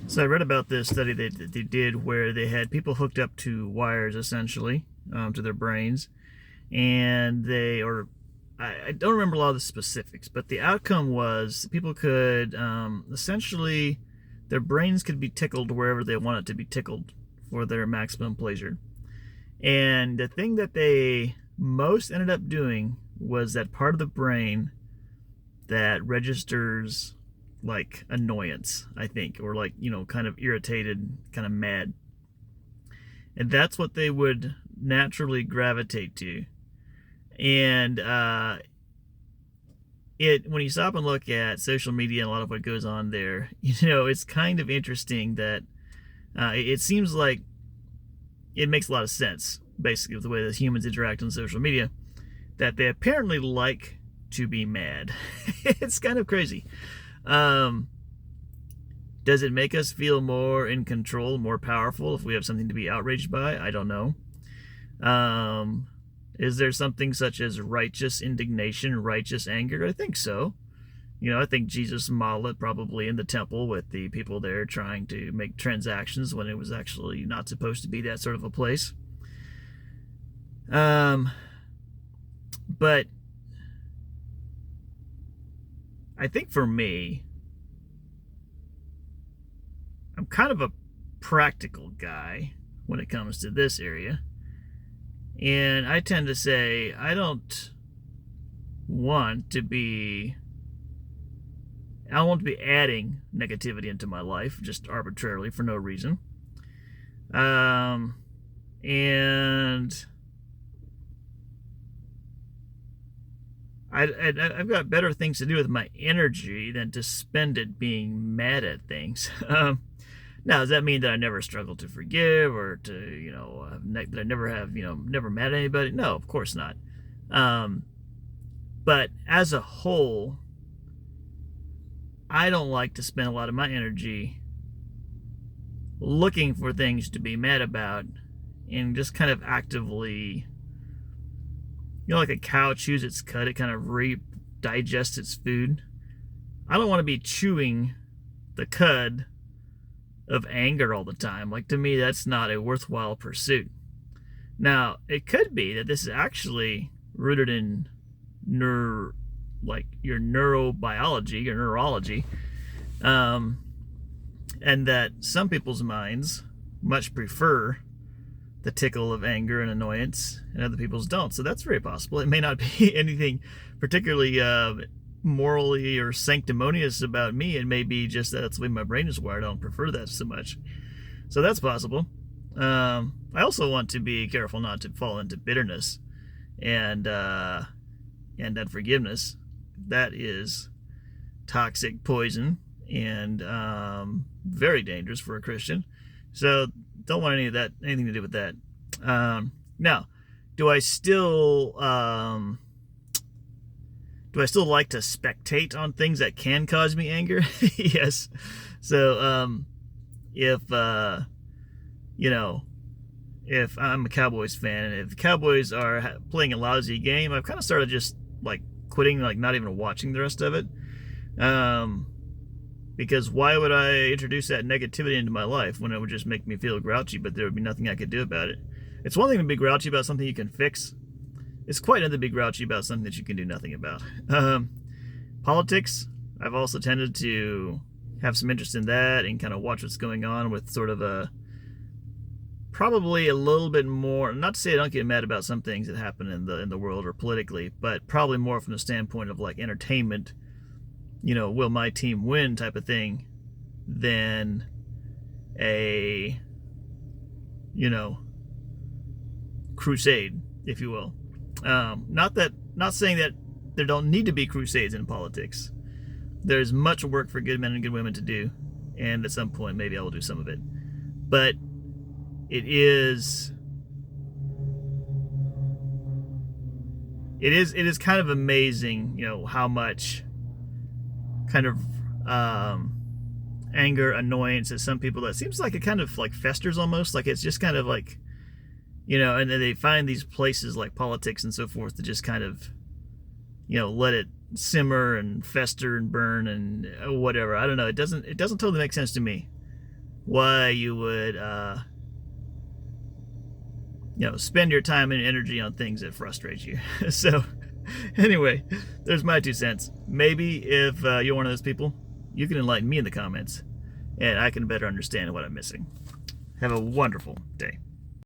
So I read about this study that they did where they had people hooked up to wires essentially to their brains, and I don't remember a lot of the specifics, but the outcome was people could essentially their brains could be tickled wherever they want it to be tickled for their maximum pleasure. And the thing that they most ended up doing was that part of the brain that registers like annoyance, I think, or like, kind of irritated, kind of mad. And that's what they would naturally gravitate to. And when you stop and look at social media and a lot of what goes on there, it's kind of interesting that it seems like it makes a lot of sense, basically, with the way that humans interact on social media, that they apparently like to be mad. It's kind of crazy. Does it make us feel more in control, more powerful if we have something to be outraged by? I don't know. Is there something such as righteous indignation, righteous anger? I think so. I think Jesus modeled it probably in the temple with the people there trying to make transactions when it was actually not supposed to be that sort of a place. But I think for me, I'm kind of a practical guy when it comes to this area. And I tend to say I don't want to be adding negativity into my life just arbitrarily for no reason. And I've got better things to do with my energy than to spend it being mad at things. Now, does that mean that I never struggle to forgive or to, that I never have, never mad at anybody? No, of course not. But as a whole, I don't like to spend a lot of my energy looking for things to be mad about and just kind of actively, like a cow chews its cud, it kind of digests its food. I don't want to be chewing the cud of anger all the time. Like, to me, that's not a worthwhile pursuit. Now, it could be that this is actually rooted in your neurobiology, your neurology, and that some people's minds much prefer the tickle of anger and annoyance, and other people's don't. So that's very possible. It may not be anything particularly morally or sanctimonious about me. It may be just that that's the way my brain is wired. I don't prefer that so much. So that's possible. I also want to be careful not to fall into bitterness and unforgiveness. That is toxic poison and very dangerous for a Christian. So don't want anything to do with that. Now, do I still like to spectate on things that can cause me anger? Yes. So if I'm a Cowboys fan and if the Cowboys are playing a lousy game, I've kind of started just like quitting, like not even watching the rest of it. Because why would I introduce that negativity into my life when it would just make me feel grouchy, but there would be nothing I could do about it? It's one thing to be grouchy about something you can fix. It's quite another to be grouchy about something that you can do nothing about. Politics, I've also tended to have some interest in that and kind of watch what's going on with sort of probably a little bit more, not to say I don't get mad about some things that happen in the world or politically, but probably more from the standpoint of like entertainment, will my team win type of thing, than a, crusade, if you will. Not saying that there don't need to be crusades in politics. There's much work for good men and good women to do, and at some point maybe I will do some of it. But it is kind of amazing, how much kind of anger, annoyance at some people that seems like it kind of like festers almost, like it's just kind of like, and then they find these places like politics and so forth to just kind of, let it simmer and fester and burn and whatever. I don't know. It doesn't totally make sense to me. why you would, spend your time and energy on things that frustrate you. So, anyway, there's my 2 cents. Maybe if you're one of those people, you can enlighten me in the comments, and I can better understand what I'm missing. Have a wonderful day.